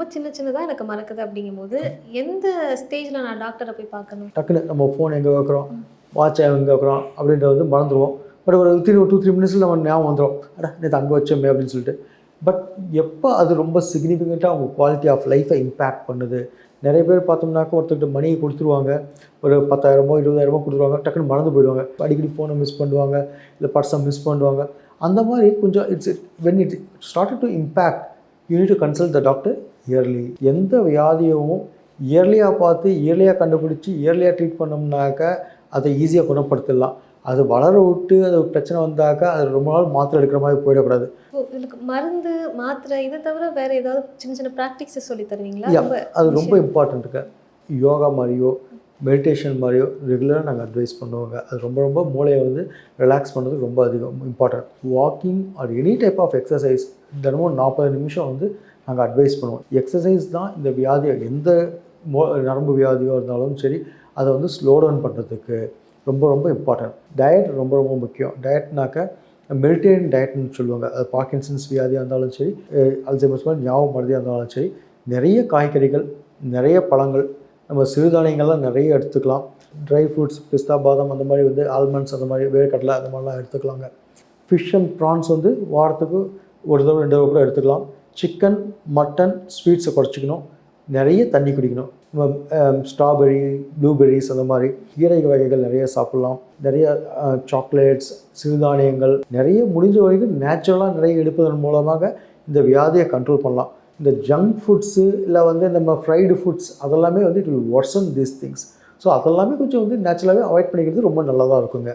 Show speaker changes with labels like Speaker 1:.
Speaker 1: ரொம்ப சின்னதா எனக்கு மறக்குது அப்படிங்கும்போது, எந்த ஸ்டேஜ்ல நான் டாக்டர போய் பார்க்கணும்?
Speaker 2: டக்குன்னு நம்ம ஃபோன் எங்கே வைக்கிறோம், வாட்ச் எங்கே வைக்கிறோம் அப்படின்றது வந்து மறந்துடுவோம். பட் ஒரு 2-3 மினிட்ஸில் நம்ம ஞாபகம் வந்துடும். நேற்று அங்கே வச்சோமே அப்படின்னு சொல்லிட்டு. பட் எப்போ அது ரொம்ப சிக்னிஃபிகண்ட்டாக அவங்க குவாலிட்டி ஆஃப் லைஃப்பை இம்பேக்ட் பண்ணுது. நிறைய பேர் பார்த்தோம்னாக்கா ஒருத்தர்கிட்ட மணியை கொடுத்துருவாங்க. ஒரு 10,000மோ 20,000மோ கொடுத்துருவாங்க. டக்குன்னு மறந்து போயிடுவாங்க. அடிக்கடி ஃபோனை மிஸ் பண்ணுவாங்க, இல்லை பர்ஸை மிஸ் பண்ணுவாங்க. அந்த மாதிரி கொஞ்சம் when it started to impact, you need to consult the doctor early. எந்த வியாதியும் இயர்லியாக பார்த்து இயர்லியாக கண்டுபிடிச்சி இயர்லியாக ட்ரீட் பண்ணோம்னாக்கா அதை ஈஸியாக குணப்படுத்திடலாம். அது வளர விட்டு அது பிரச்சனை வந்தாக்கா அது ரொம்ப நாள் மாத்திரை எடுக்கிற மாதிரி போயிடக்கூடாது.
Speaker 1: இதுக்கு மருந்து, மாத்திரை இதை தவிர வேறு ஏதாவது சின்ன ப்ராக்டிக்ஸை சொல்லி தருவீங்களா?
Speaker 2: அது ரொம்ப இம்பார்ட்டண்ட்டுங்க. யோகா மாதிரியோ மெடிடேஷன் மாதிரியோ ரெகுலராக நாங்கள் அட்வைஸ் பண்ணுவோங்க. அது ரொம்ப மூளையை வந்து ரிலாக்ஸ் பண்ணுறது ரொம்ப அதிகம் important. Walking or any type of exercise தினமும் 40 நிமிஷம் வந்து நாங்கள் அட்வைஸ் பண்ணுவோம். எக்ஸசைஸ் தான் இந்த வியாதியை எந்த நரம்பு வியாதியோ இருந்தாலும் சரி அதை வந்து ஸ்லோ டவுன் பண்ணுறதுக்கு ரொம்ப இம்பார்ட்டன்ட். டயட் ரொம்ப முக்கியம். டயட்னாக்க மெடிடேரியன் டயட்னு சொல்லுவாங்க. அது பார்க்கின்சன்ஸ் வியாதியாக இருந்தாலும் சரி, அல்சைமர்ஸ் மாதிரி ஞாபகம் மறதியாக இருந்தாலும் சரி, நிறைய காய்கறிகள், நிறைய பழங்கள், நம்ம சிறுதானியங்கள்லாம் நிறைய எடுத்துக்கலாம். ட்ரை ஃப்ரூட்ஸ், பிஸ்தா, பாதாம் அந்த மாதிரி வந்து ஆல்மண்ட்ஸ் அந்த மாதிரி வேர்க்கடலை அந்த மாதிரிலாம் எடுத்துக்கலாங்க. ஃபிஷ் அண்ட் ப்ரான்ஸ் வந்து வாரத்துக்கு ஒரு தடவை 2 தடவை கூட எடுத்துக்கலாம். சிக்கன், மட்டன், ஸ்வீட்ஸை குறைச்சிக்கணும். நிறைய தண்ணி குடிக்கணும். ஸ்ட்ராபெரி, ப்ளூபெரிஸ் அந்த மாதிரி கீரை வகைகள் நிறைய சாப்பிட்லாம். நிறைய சாக்லேட்ஸ், சிறுதானியங்கள் நிறைய முடிஞ்ச வரைக்கும் நேச்சுரலாக நிறைய எடுப்பதன் மூலமாக இந்த வியாதியை கண்ட்ரோல் பண்ணலாம். இந்த ஜங்க் ஃபுட்ஸு இல்லை வந்து நம்ம ஃப்ரைடு ஃபுட்ஸ் அதெல்லாமே வந்து it will worsen these things. So அதெல்லாமே கொஞ்சம் வந்து நேச்சுரலாகவே அவாய்ட் பண்ணிக்கிறது ரொம்ப நல்லதாக இருக்குங்க.